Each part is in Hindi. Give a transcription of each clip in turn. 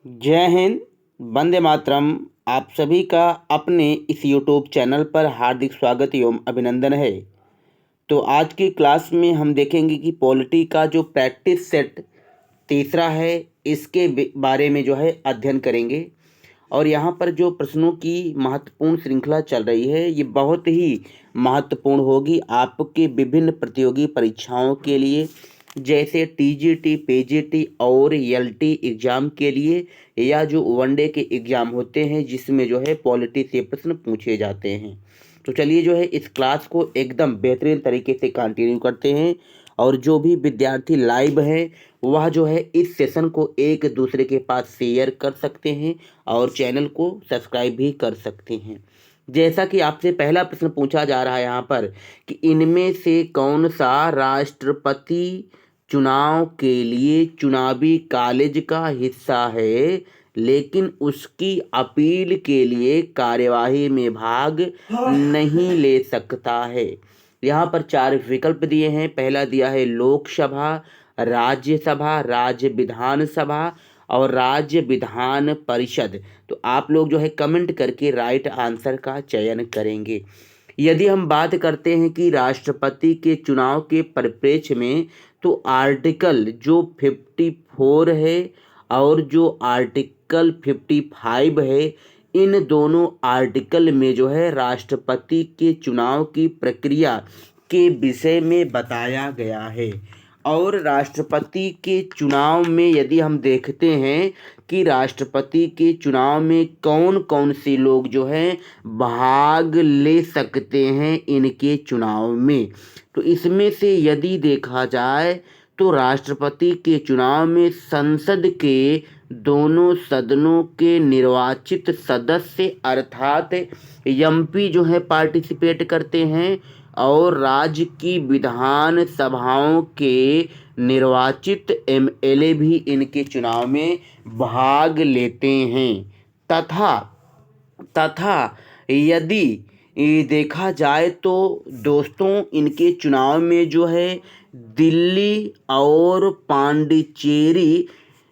जय हिंद, वंदे मातरम। आप सभी का अपने इस यूट्यूब चैनल पर हार्दिक स्वागत एवं अभिनंदन है। तो आज की क्लास में हम देखेंगे कि पॉलिटी का जो प्रैक्टिस सेट तीसरा है, इसके बारे में जो है अध्ययन करेंगे। और यहाँ पर जो प्रश्नों की महत्वपूर्ण श्रृंखला चल रही है, ये बहुत ही महत्वपूर्ण होगी आपके विभिन्न प्रतियोगी परीक्षाओं के लिए, जैसे टीजीटी, पीजीटी और एलटी एग्ज़ाम के लिए, या जो वनडे के एग्ज़ाम होते हैं जिसमें जो है पॉलिटी से प्रश्न पूछे जाते हैं। तो चलिए जो है इस क्लास को एकदम बेहतरीन तरीके से कंटिन्यू करते हैं। और जो भी विद्यार्थी लाइव हैं वह जो है इस सेशन को एक दूसरे के पास शेयर कर सकते हैं और चैनल को सब्सक्राइब भी कर सकते हैं। जैसा कि आपसे पहला प्रश्न पूछा जा रहा है यहाँ पर कि इनमें से कौन सा राष्ट्रपति चुनाव के लिए चुनावी कॉलेज का हिस्सा है, लेकिन उसकी अपील के लिए कार्यवाही में भाग नहीं ले सकता है। यहाँ पर 4 विकल्प दिए हैं। पहला दिया है लोकसभा, राज्यसभा, राज्य विधानसभा और राज्य विधान परिषद। तो आप लोग जो है कमेंट करके राइट आंसर का चयन करेंगे। यदि हम बात करते हैं कि राष्ट्रपति के चुनाव के परिप्रेक्ष्य में, तो आर्टिकल जो 54 है और जो आर्टिकल 55 है, इन दोनों आर्टिकल में जो है राष्ट्रपति के चुनाव की प्रक्रिया के विषय में बताया गया है। और राष्ट्रपति के चुनाव में यदि हम देखते हैं कि राष्ट्रपति के चुनाव में कौन कौन से लोग जो हैं भाग ले सकते हैं इनके चुनाव में, तो इसमें से यदि देखा जाए तो राष्ट्रपति के चुनाव में संसद के दोनों सदनों के निर्वाचित सदस्य अर्थात एमपी जो है पार्टिसिपेट करते हैं और राज्य की विधान सभाओं के निर्वाचित एमएलए भी इनके चुनाव में भाग लेते हैं। तथा यदि देखा जाए तो दोस्तों इनके चुनाव में जो है दिल्ली और पांडिचेरी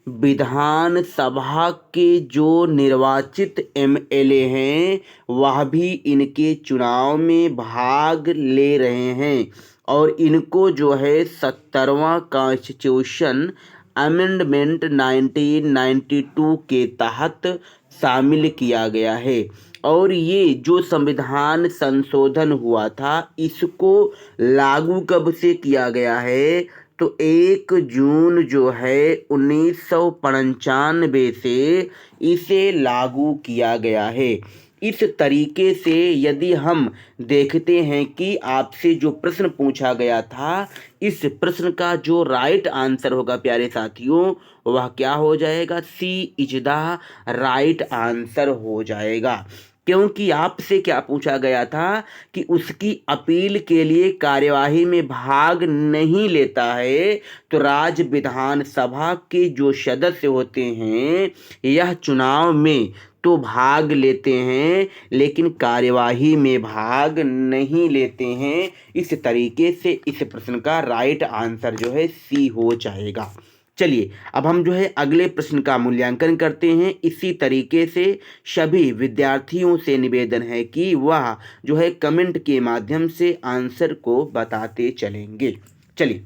विधान सभा के जो निर्वाचित एमएलए हैं वह भी इनके चुनाव में भाग ले रहे हैं। और इनको जो है 70वां कॉन्स्टिट्यूशन अमेंडमेंट 1992 के तहत शामिल किया गया है। और ये जो संविधान संशोधन हुआ था इसको लागू कब से किया गया है, तो 1 जून जो है 1995 से इसे लागू किया गया है। इस तरीके से यदि हम देखते हैं कि आपसे जो प्रश्न पूछा गया था, इस प्रश्न का जो राइट आंसर होगा प्यारे साथियों, वह क्या हो जाएगा? सी इज द राइट आंसर हो जाएगा। क्योंकि आपसे क्या पूछा गया था कि उसकी अपील के लिए कार्यवाही में भाग नहीं लेता है, तो राज्य विधानसभा के जो सदस्य होते हैं यह चुनाव में तो भाग लेते हैं लेकिन कार्यवाही में भाग नहीं लेते हैं। इस तरीके से इस प्रश्न का राइट आंसर जो है सी हो जाएगा। चलिए अब हम जो है अगले प्रश्न का मूल्यांकन करते हैं। इसी तरीके से सभी विद्यार्थियों से निवेदन है कि वह जो है कमेंट के माध्यम से आंसर को बताते चलेंगे। चलिए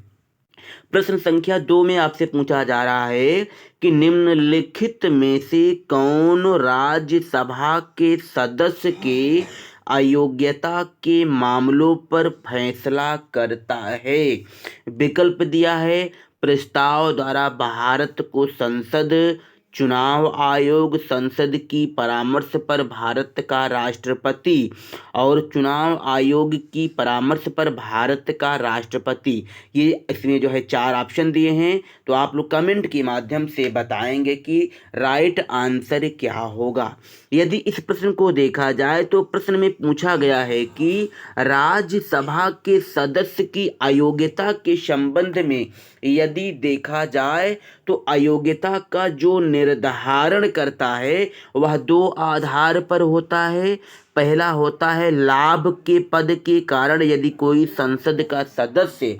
प्रश्न संख्या 2 में आपसे पूछा जा रहा है कि निम्नलिखित में से कौन राज्यसभा के सदस्य के अयोग्यता के मामलों पर फैसला करता है। विकल्प दिया है प्रस्ताव द्वारा भारत को संसद, चुनाव आयोग, संसद की परामर्श पर भारत का राष्ट्रपति और चुनाव आयोग की परामर्श पर भारत का राष्ट्रपति। ये इसमें जो है 4 ऑप्शन दिए हैं, तो आप लोग कमेंट के माध्यम से बताएंगे कि राइट आंसर क्या होगा। यदि इस प्रश्न को देखा जाए तो प्रश्न में पूछा गया है कि राज्यसभा के सदस्य की अयोग्यता के संबंध में यदि देखा जाए तो अयोग्यता का जो निर्धारण करता है वह 2 आधार पर होता है। पहला होता है लाभ के पद के कारण यदि कोई संसद का सदस्य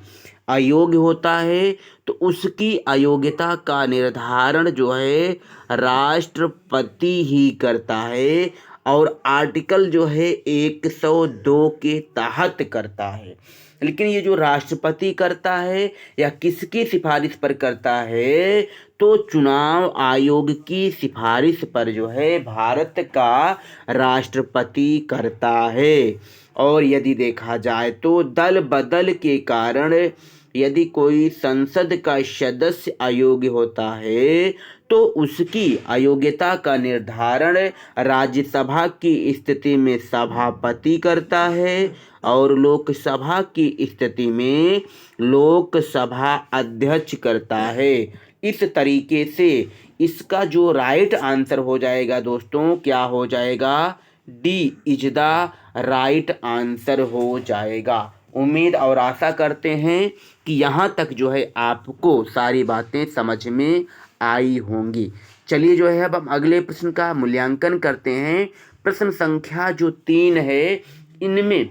अयोग्य होता है तो उसकी अयोग्यता का निर्धारण जो है राष्ट्रपति ही करता है और आर्टिकल जो है 102 के तहत करता है। लेकिन ये जो राष्ट्रपति करता है या किसकी सिफारिश पर करता है, तो चुनाव आयोग की सिफारिश पर जो है भारत का राष्ट्रपति करता है। और यदि देखा जाए तो दल बदल के कारण यदि कोई संसद का सदस्य अयोग्य होता है तो उसकी अयोग्यता का निर्धारण राज्यसभा की स्थिति में सभापति करता है और लोकसभा की स्थिति में लोकसभा अध्यक्ष करता है। इस तरीके से इसका जो राइट आंसर हो जाएगा दोस्तों, क्या हो जाएगा, D is the right answer हो जाएगा। उम्मीद और आशा करते हैं कि यहाँ तक जो है आपको सारी बातें समझ में आई होंगी। चलिए जो है अब हम अगले प्रश्न का मूल्यांकन करते हैं। प्रश्न संख्या जो 3 है, इनमें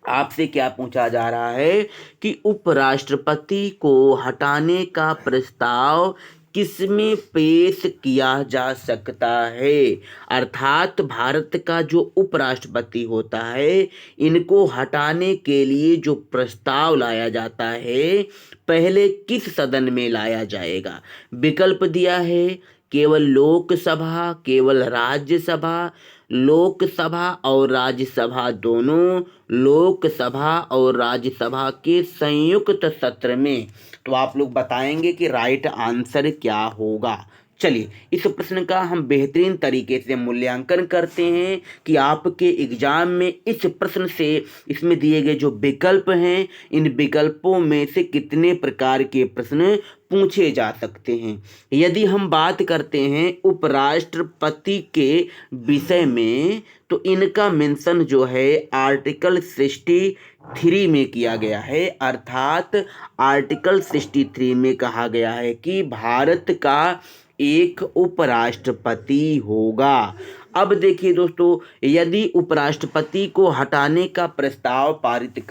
आपसे क्या पूछा जा रहा है कि उपराष्ट्रपति को हटाने का प्रस्ताव किसमें पेश किया जा सकता है। अर्थात भारत का जो उपराष्ट्रपति होता है, इनको हटाने के लिए जो प्रस्ताव लाया जाता है, पहले किस सदन में लाया जाएगा। विकल्प दिया है केवल लोकसभा, केवल राज्यसभा, लोकसभा और राज्यसभा दोनों, लोकसभा और राज्यसभा के संयुक्त सत्र में। तो आप लोग बताएंगे कि राइट आंसर क्या होगा। चलिए इस प्रश्न का हम बेहतरीन तरीके से मूल्यांकन करते हैं कि आपके एग्जाम में इस प्रश्न से इसमें दिए गए जो विकल्प हैं, इन विकल्पों में से कितने प्रकार के प्रश्न पूछे जा सकते हैं। यदि हम बात करते हैं उपराष्ट्रपति के विषय में, तो इनका मेंशन जो है आर्टिकल 63 में किया गया है। अर्थात आर्टिकल 63 में कहा गया है कि भारत का एक उपराष्ट्रपति होगा। अब देखिए दोस्तों, यदि उपराष्ट्रपति को हटाने का प्रस्ताव पारित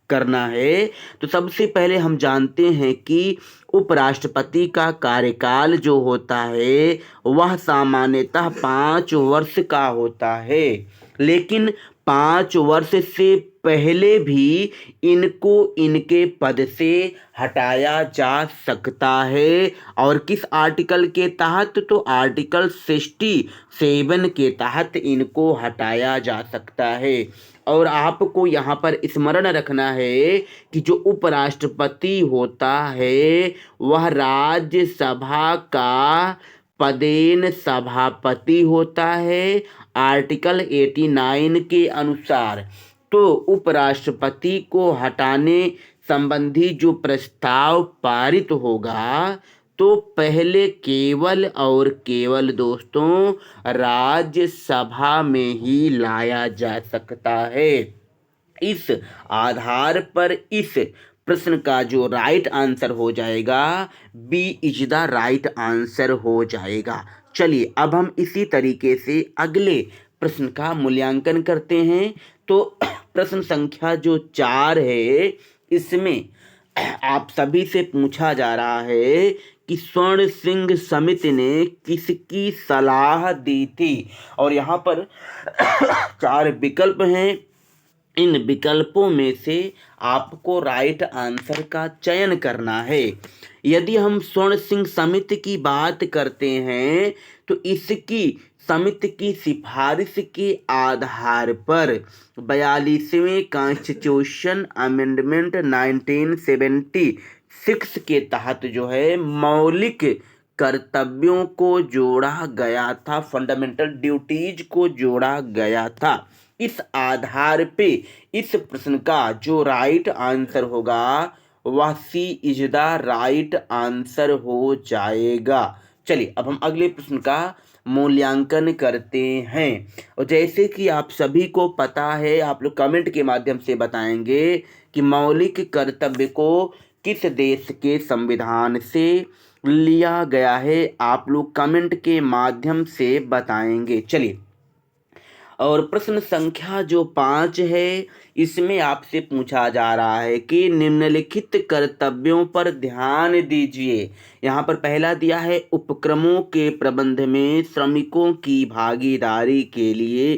करना है, तो सबसे पहले हम जानते हैं कि उपराष्ट्रपति का कार्यकाल जो होता है वह सामान्यतः 5 वर्ष का होता है। लेकिन 5 वर्ष से पहले भी इनको इनके पद से हटाया जा सकता है। और किस आर्टिकल के तहत, तो आर्टिकल 67 के तहत इनको हटाया जा सकता है। और आपको यहाँ पर स्मरण रखना है कि जो उपराष्ट्रपति होता है वह राज्यसभा का पदेन सभापति होता है आर्टिकल 89 के अनुसार। तो उपराष्ट्रपति को हटाने संबंधी जो प्रस्ताव पारित होगा, तो पहले केवल और केवल दोस्तों राज्यसभा में ही लाया जा सकता है। इस आधार पर इस प्रश्न का जो राइट आंसर हो जाएगा, B is the right answer हो जाएगा। चलिए अब हम इसी तरीके से अगले प्रश्न का मूल्यांकन करते हैं। तो प्रश्न संख्या जो 4 है, इसमें आप सभी से पूछा जा रहा है कि स्वर्ण सिंह समिति ने किसकी सलाह दी थी। और यहाँ पर 4 विकल्प हैं। इन विकल्पों में से आपको राइट आंसर का चयन करना है। यदि हम स्वर्ण सिंह समिति की बात करते हैं, तो इसकी समिति की सिफारिश के आधार पर 42वें कॉन्स्टिट्यूशन अमेंडमेंट 1976 के तहत जो है मौलिक कर्तव्यों को जोड़ा गया था, फंडामेंटल ड्यूटीज को जोड़ा गया था। इस आधार पे इस प्रश्न का जो राइट आंसर होगा वह सी इज द राइट आंसर हो जाएगा। चलिए अब हम अगले प्रश्न का मूल्यांकन करते हैं। और जैसे कि आप सभी को पता है, आप लोग कमेंट के माध्यम से बताएंगे कि मौलिक कर्तव्य को किस देश के संविधान से लिया गया है। आप लोग कमेंट के माध्यम से बताएंगे। चलिए और प्रश्न संख्या जो 5 है, इसमें आपसे पूछा जा रहा है कि निम्नलिखित कर्तव्यों पर ध्यान दीजिए। यहाँ पर पहला दिया है, उपक्रमों के प्रबंध में श्रमिकों की भागीदारी के लिए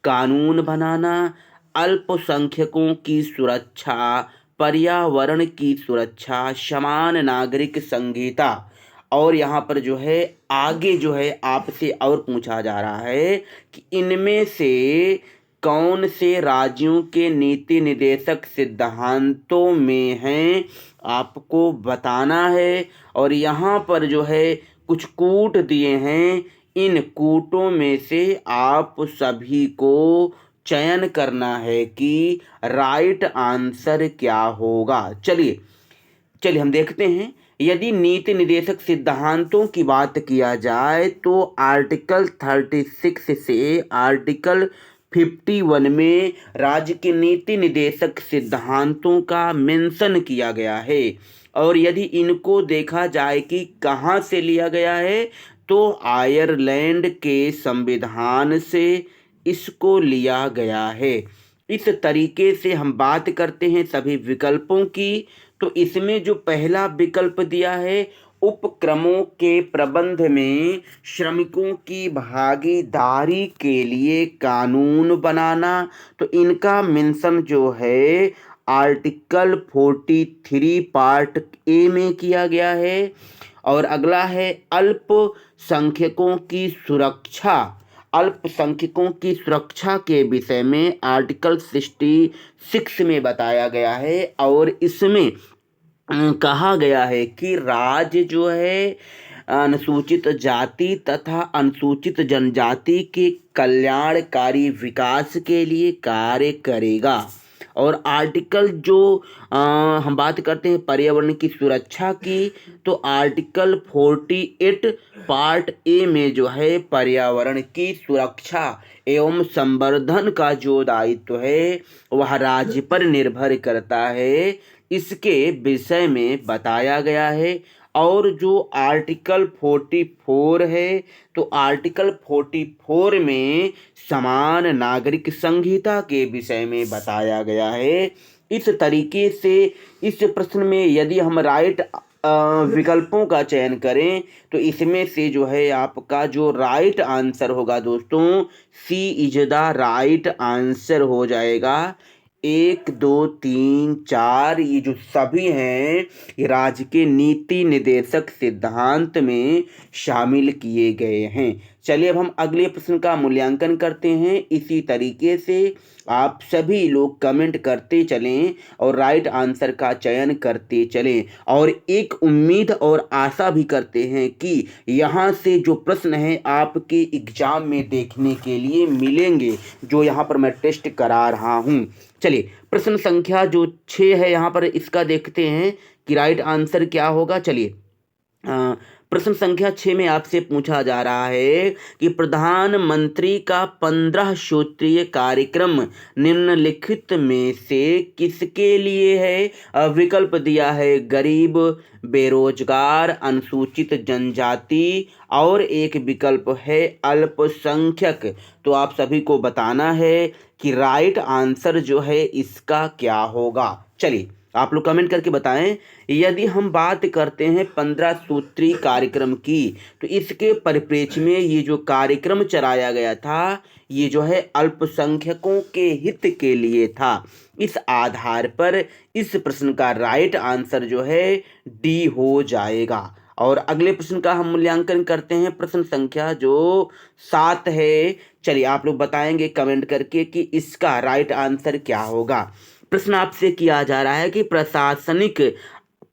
कानून बनाना, अल्पसंख्यकों की सुरक्षा, पर्यावरण की सुरक्षा, समान नागरिक संहिता। और यहाँ पर जो है आगे जो है आपसे और पूछा जा रहा है कि इनमें से कौन से राज्यों के नीति निर्देशक सिद्धांतों में हैं, आपको बताना है। और यहाँ पर जो है कुछ कूट दिए हैं, इन कूटों में से आप सभी को चयन करना है कि राइट आंसर क्या होगा। चलिए हम देखते हैं। यदि नीति निर्देशक सिद्धांतों की बात किया जाए तो आर्टिकल 36 से आर्टिकल 51 में राज्य के नीति निर्देशक सिद्धांतों का मेंशन किया गया है। और यदि इनको देखा जाए कि कहाँ से लिया गया है, तो आयरलैंड के संविधान से इसको लिया गया है। इस तरीके से हम बात करते हैं सभी विकल्पों की, तो इसमें जो पहला विकल्प दिया है, उपक्रमों के प्रबंध में श्रमिकों की भागीदारी के लिए कानून बनाना, तो इनका मेंशन जो है आर्टिकल 43 पार्ट ए में किया गया है। और अगला है अल्पसंख्यकों की सुरक्षा। अल्पसंख्यकों की सुरक्षा के विषय में आर्टिकल 66 में बताया गया है। और इसमें कहा गया है कि राज्य जो है अनुसूचित जाति तथा अनुसूचित जनजाति के कल्याणकारी विकास के लिए कार्य करेगा। और आर्टिकल जो हम बात करते हैं पर्यावरण की सुरक्षा की, तो आर्टिकल 48 पार्ट ए में जो है पर्यावरण की सुरक्षा एवं संवर्धन का जो दायित्व है वह राज्य पर निर्भर करता है, इसके विषय में बताया गया है। और जो आर्टिकल 44 है, तो आर्टिकल 44 में समान नागरिक संहिता के विषय में बताया गया है। इस तरीके से इस प्रश्न में यदि हम राइट विकल्पों का चयन करें, तो इसमें से जो है आपका जो राइट आंसर होगा दोस्तों, सी इज द राइट आंसर हो जाएगा। 1 2 3 4 ये जो सभी हैं ये राज्य के नीति निर्देशक सिद्धांत में शामिल किए गए हैं। चलिए अब हम अगले प्रश्न का मूल्यांकन करते हैं। इसी तरीके से आप सभी लोग कमेंट करते चलें और राइट आंसर का चयन करते चलें। और एक उम्मीद और आशा भी करते हैं कि यहाँ से जो प्रश्न हैं आपके एग्जाम में देखने के लिए मिलेंगे, जो यहाँ पर मैं टेस्ट करा रहा हूँ। चलिए प्रश्न संख्या जो 6 है यहाँ पर इसका देखते हैं कि राइट आंसर क्या होगा। चलिए प्रश्न संख्या 6 में आपसे पूछा जा रहा है कि प्रधानमंत्री का 15 सूत्रीय कार्यक्रम निम्नलिखित में से किसके लिए है। विकल्प दिया है गरीब, बेरोजगार, अनुसूचित जनजाति और एक विकल्प है अल्पसंख्यक। तो आप सभी को बताना है कि राइट आंसर जो है इसका क्या होगा। चलिए आप लोग कमेंट करके बताएं। यदि हम बात करते हैं 15 सूत्री कार्यक्रम की, तो इसके परिप्रेक्ष्य में ये जो कार्यक्रम चलाया गया था ये जो है अल्पसंख्यकों के हित के लिए था। इस आधार पर इस प्रश्न का राइट आंसर जो है डी हो जाएगा। और अगले प्रश्न का हम मूल्यांकन करते हैं। प्रश्न संख्या जो 7 है, चलिए आप लोग बताएंगे कमेंट करके कि इसका राइट आंसर क्या होगा। प्रश्न आपसे किया जा रहा है कि प्रशासनिक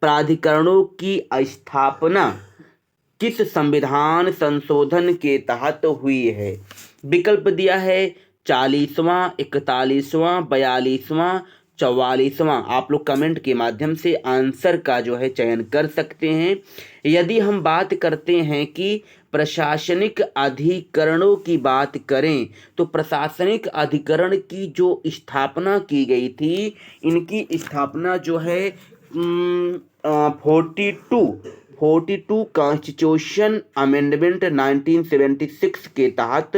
प्राधिकरणों की स्थापना किस संविधान संशोधन के तहत हुई है। विकल्प दिया है 40वां, 41वां, 42वां, 44वां। आप लोग कमेंट के माध्यम से आंसर का जो है चयन कर सकते हैं। यदि हम बात करते हैं कि प्रशासनिक अधिकरणों की बात करें, तो प्रशासनिक अधिकरण की जो स्थापना की गई थी, इनकी स्थापना जो है 42 42 कॉन्स्टिट्यूशन अमेंडमेंट 1976 के तहत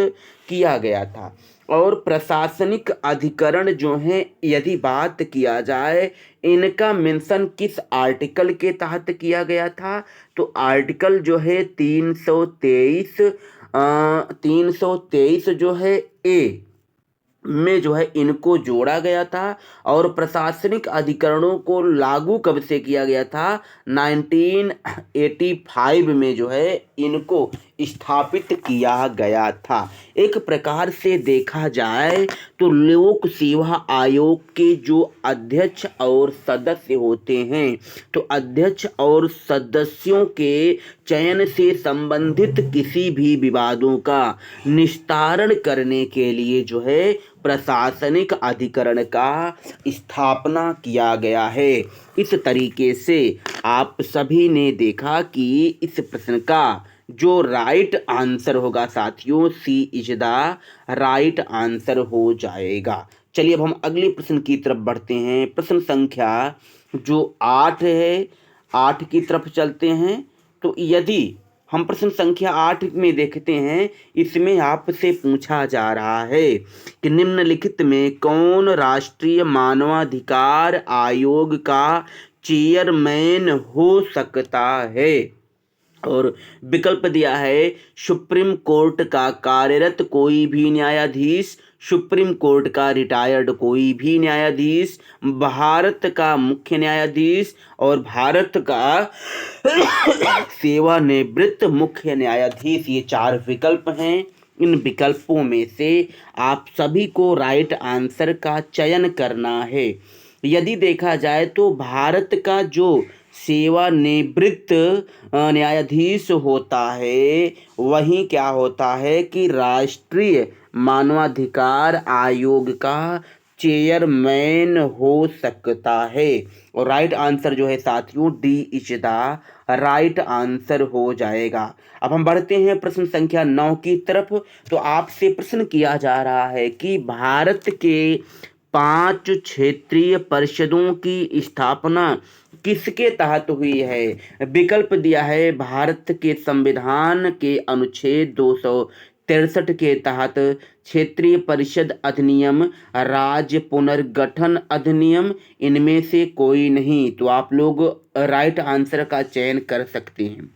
किया गया था। और प्रशासनिक अधिकरण जो हैं, यदि बात किया जाए इनका मेंशन किस आर्टिकल के तहत किया गया था, तो आर्टिकल जो है 323 जो है ए में जो है इनको जोड़ा गया था। और प्रशासनिक अधिकरणों को लागू कब से किया गया था, 1985 में जो है इनको स्थापित किया गया था। एक प्रकार से देखा जाए तो लोक सेवा आयोग के जो अध्यक्ष और सदस्य होते हैं, तो अध्यक्ष और सदस्यों के चयन से संबंधित किसी भी विवादों का निस्तारण करने के लिए जो है प्रशासनिक अधिकरण का स्थापना किया गया है। इस तरीके से आप सभी ने देखा कि इस प्रश्न का जो राइट आंसर होगा साथियों, सी इज द राइट आंसर हो जाएगा। चलिए अब हम अगले प्रश्न की तरफ बढ़ते हैं। प्रश्न संख्या जो 8 है, 8 की तरफ चलते हैं। तो यदि हम प्रश्न संख्या 8 में देखते हैं, इसमें आपसे पूछा जा रहा है कि निम्नलिखित में कौन राष्ट्रीय मानवाधिकार आयोग का चेयरमैन हो सकता है। और विकल्प दिया है सुप्रीम कोर्ट का कार्यरत कोई भी न्यायाधीश, सुप्रीम कोर्ट का रिटायर्ड कोई भी न्यायाधीश, भारत का मुख्य न्यायाधीश और भारत का सेवानिवृत्त मुख्य न्यायाधीश। ये 4 विकल्प हैं। इन विकल्पों में से आप सभी को राइट आंसर का चयन करना है। यदि देखा जाए तो भारत का जो सेवानिवृत्त न्यायाधीश होता है, वहीं क्या होता है कि राष्ट्रीय मानवाधिकार आयोग का चेयरमैन हो सकता है। और राइट आंसर जो है साथियों, D is the right answer हो जाएगा। अब हम बढ़ते हैं प्रश्न संख्या 9 की तरफ। तो आपसे प्रश्न किया जा रहा है कि भारत के 5 क्षेत्रीय परिषदों की स्थापना किसके तहत हुई है। विकल्प दिया है भारत के संविधान के अनुच्छेद 263 के तहत, क्षेत्रीय परिषद अधिनियम, राज्य पुनर्गठन अधिनियम, इनमें से कोई नहीं। तो आप लोग राइट आंसर का चयन कर सकते हैं।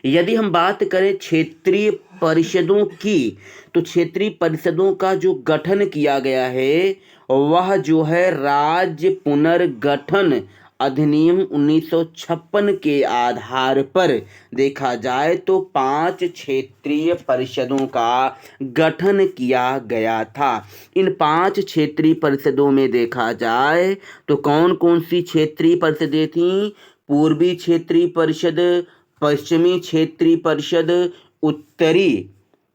यदि हम बात करें क्षेत्रीय परिषदों की, तो क्षेत्रीय परिषदों का जो गठन किया गया है वह जो है राज्य पुनर्गठन अधिनियम 1956 के आधार पर देखा जाए तो 5 क्षेत्रीय परिषदों का गठन किया गया था। इन 5 क्षेत्रीय परिषदों में देखा जाए तो कौन कौन सी क्षेत्रीय परिषदें थीं? पूर्वी क्षेत्रीय परिषद, पश्चिमी क्षेत्रीय परिषद, उत्तरी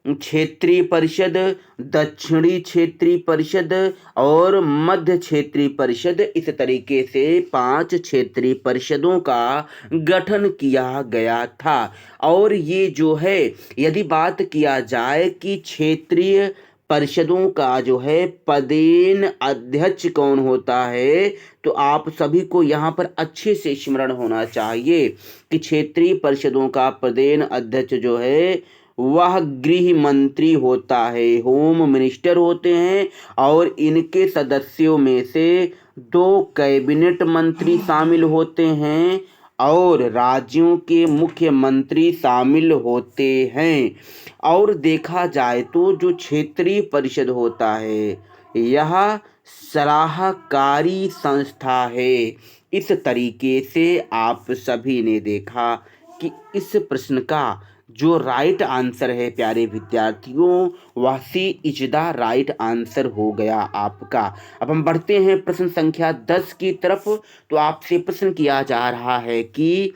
क्षेत्रीय परिषद, दक्षिणी क्षेत्रीय परिषद और मध्य क्षेत्रीय परिषद। इस तरीके से 5 क्षेत्रीय परिषदों का गठन किया गया था। और ये जो है, यदि बात किया जाए कि क्षेत्रीय परिषदों का जो है पदेन अध्यक्ष कौन होता है, तो आप सभी को यहाँ पर अच्छे से स्मरण होना चाहिए कि क्षेत्रीय परिषदों का पदेन अध्यक्ष जो है वह गृह मंत्री होता है, होम मिनिस्टर होते हैं। और इनके सदस्यों में से 2 कैबिनेट मंत्री शामिल होते हैं और राज्यों के मुख्यमंत्री शामिल होते हैं। और देखा जाए तो जो क्षेत्रीय परिषद होता है यह सलाहकारी संस्था है। इस तरीके से आप सभी ने देखा कि इस प्रश्न का जो राइट आंसर है प्यारे विद्यार्थियों, वह सी इज द राइट आंसर हो गया आपका। अब हम बढ़ते हैं प्रश्न संख्या 10 की तरफ। तो आपसे प्रश्न किया जा रहा है कि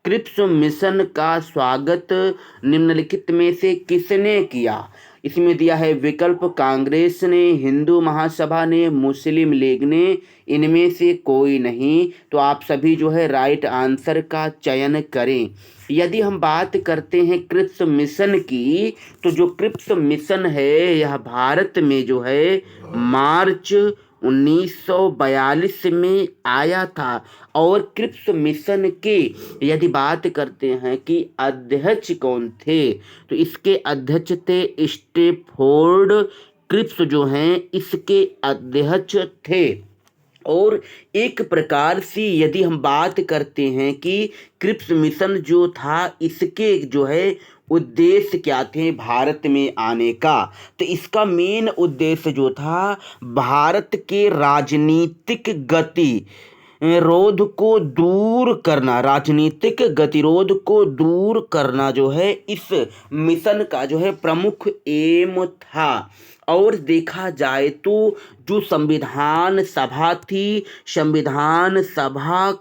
क्रिप्स मिशन का स्वागत निम्नलिखित में से किसने किया। इसमें दिया है विकल्प कांग्रेस ने, हिंदू महासभा ने, मुस्लिम लीग ने, इनमें से कोई नहीं। तो आप सभी जो है राइट आंसर का चयन करें। यदि हम बात करते हैं क्रिप्स मिशन की, तो जो क्रिप्स मिशन है यह भारत में जो है मार्च 1942 में आया था। और क्रिप्स मिशन के यदि बात करते हैं कि अध्यक्ष कौन थे, तो इसके अध्यक्ष थे स्टैफोर्ड क्रिप्स जो हैं इसके अध्यक्ष थे। और एक प्रकार से यदि हम बात करते हैं कि क्रिप्स मिशन जो था इसके जो है उद्देश्य क्या थे भारत में आने का, तो इसका मेन उद्देश्य जो था भारत के राजनीतिक गतिरोध को दूर करना, राजनीतिक गतिरोध को दूर करना जो है इस मिशन का जो है प्रमुख एम था। और देखा जाए तो जो संविधान सभा थी, संविधान सभा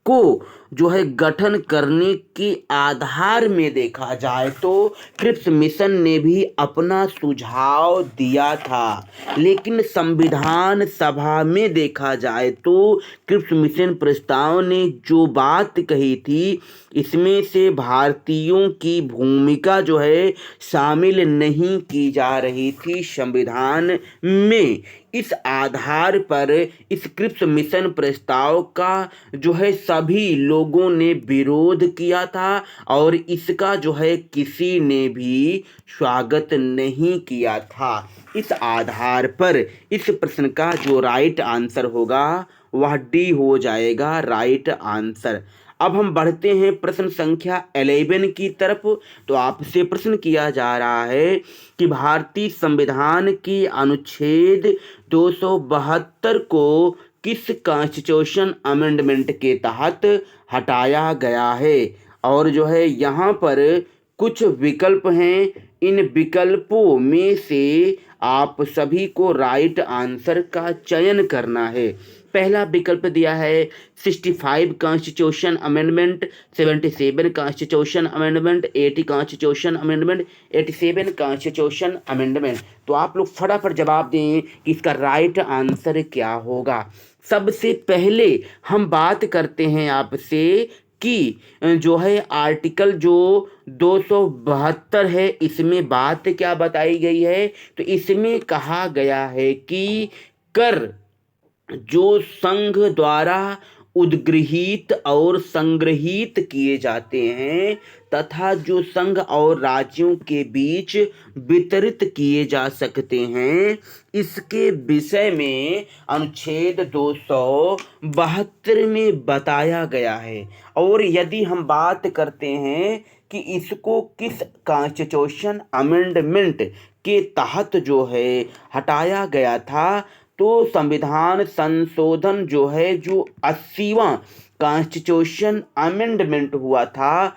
को जो है गठन करने के आधार में देखा जाए तो क्रिप्स मिशन ने भी अपना सुझाव दिया था। लेकिन संविधान सभा में देखा जाए तो क्रिप्स मिशन प्रस्ताव ने जो बात कही थी इसमें से भारतीयों की भूमिका जो है शामिल नहीं की जा रही थी संविधान में। इस आधार पर इस क्रिप्स मिशन प्रस्ताव का जो है सभी लोगों ने विरोध किया था और इसका जो है किसी ने भी स्वागत नहीं किया था। इस आधार पर इस प्रश्न का जो राइट आंसर होगा वह डी हो जाएगा, राइट आंसर। अब हम बढ़ते हैं प्रश्न संख्या 11 की तरफ। तो आपसे प्रश्न किया जा रहा है कि भारतीय संविधान की अनुच्छेद 272 को किस कॉन्स्टिट्यूशन अमेंडमेंट के तहत हटाया गया है। और जो है यहाँ पर कुछ विकल्प हैं, इन विकल्पों में से आप सभी को राइट आंसर का चयन करना है। पहला विकल्प दिया है 65 constitution amendment, 77 constitution amendment, 80 constitution amendment, 87 constitution amendment. तो आप लोग फटाफट जवाब दें कि इसका राइट आंसर क्या होगा। सबसे पहले हम बात करते हैं आपसे कि जो है आर्टिकल जो 272 है इसमें बात क्या बताई गई है। तो इसमें कहा गया है कि कर जो संघ द्वारा उद्गृहित और संग्रहित किए जाते हैं तथा जो संघ और राज्यों के बीच वितरित किए जा सकते हैं, इसके विषय में अनुच्छेद 272 में बताया गया है। और यदि हम बात करते हैं कि इसको किस कॉन्स्टिट्यूशन अमेंडमेंट के तहत जो है हटाया गया था, तो संविधान संशोधन जो है जो 80वां कॉन्स्टिट्यूशन अमेंडमेंट हुआ था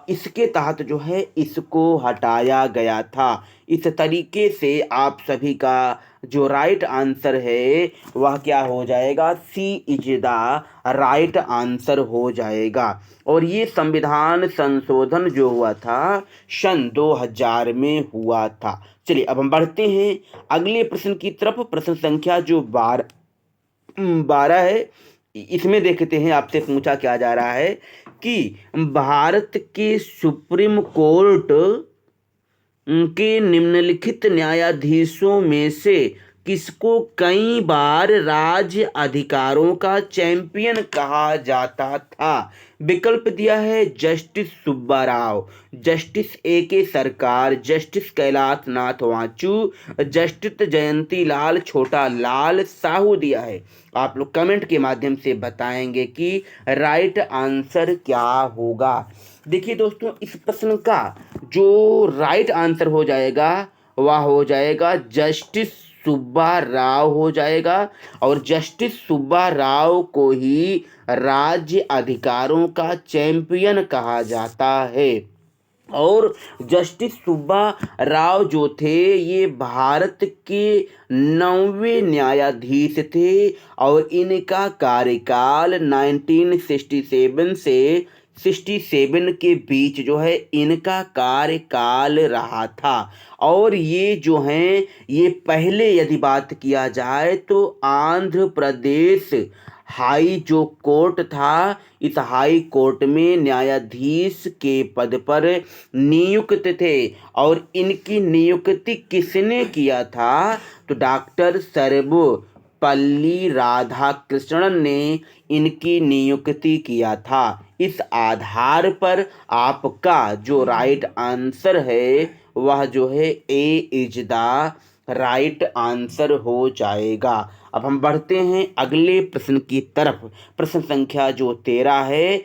इसके तहत जो है इसको हटाया गया था। इस तरीके से आप सभी का जो राइट आंसर है वह क्या हो जाएगा, सी इज द राइट आंसर हो जाएगा। और ये संविधान संशोधन जो हुआ था सन 2000 में हुआ था। चलिए अब हम बढ़ते हैं अगले प्रश्न की तरफ। प्रश्न संख्या जो 12 है इसमें देखते हैं आपसे पूछा क्या जा रहा है कि भारत के सुप्रीम कोर्ट के निम्नलिखित न्यायाधीशों में से किसको कई बार राज्य अधिकारों का चैंपियन कहा जाता था। विकल्प दिया है justice Subba Rao, justice A K. Sarkar, justice Kailash Nath Wanchoo, justice Jayanti Lal Chhota Lal Sahu दिया है। आप लोग कमेंट के माध्यम से बताएंगे कि राइट आंसर क्या होगा। देखिए दोस्तों, इस प्रश्न का जो राइट आंसर हो जाएगा वह हो जाएगा जस्टिस सुब्बा राव हो जाएगा। और जस्टिस सुब्बा राव को ही राज्य अधिकारों का चैंपियन कहा जाता है। और जस्टिस सुब्बा राव जो थे ये भारत के 9वें न्यायाधीश थे और इनका कार्यकाल 1967 से 67 के बीच जो है इनका कार्यकाल रहा था। और ये जो हैं ये पहले यदि बात किया जाए तो आंध्र प्रदेश हाई जो कोर्ट था, इस हाई कोर्ट में न्यायाधीश के पद पर नियुक्त थे। और इनकी नियुक्ति किसने किया था? तो डॉक्टर सर्वपल्ली राधाकृष्णन ने इनकी नियुक्ति किया था। इस आधार पर आपका जो राइट आंसर है वह जो है ए इज द राइट आंसर हो जाएगा। अब हम बढ़ते हैं अगले प्रश्न की तरफ। प्रश्न संख्या जो 13 है,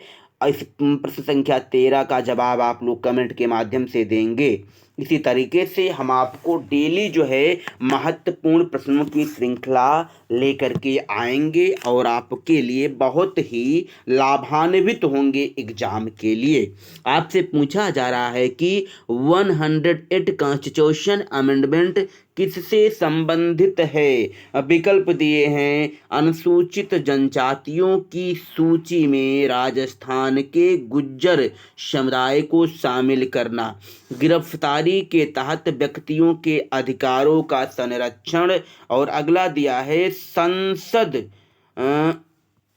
इस प्रश्न संख्या 13 का जवाब आप लोग कमेंट के माध्यम से देंगे। इसी तरीके से हम आपको डेली जो है महत्वपूर्ण प्रश्नों की श्रृंखला लेकर के आएंगे और आपके लिए बहुत ही लाभान्वित होंगे एग्जाम के लिए। आपसे पूछा जा रहा है कि 108 कॉन्स्टिट्यूशन अमेंडमेंट किससे संबंधित है? विकल्प दिए हैं, अनुसूचित जनजातियों की सूची में राजस्थान के गुज्जर समुदाय को शामिल करना, गिरफ्तारी के तहत व्यक्तियों के अधिकारों का संरक्षण, और अगला दिया है संसद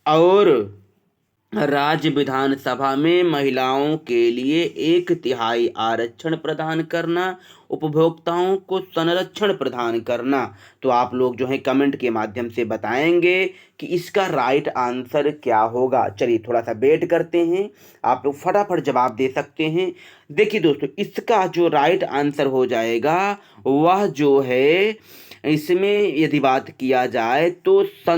और राज्य विधानसभा में महिलाओं के लिए 1/3 आरक्षण प्रदान करना, उपभोक्ताओं को संरक्षण प्रदान करना। तो आप लोग जो है कमेंट के माध्यम से बताएंगे कि इसका राइट आंसर क्या होगा। चलिए थोड़ा सा वेट करते हैं, आप लोग फटाफट जवाब दे सकते हैं। देखिए दोस्तों, इसका जो राइट आंसर हो जाएगा वह जो है, इसमें यदि बात किया जाए तो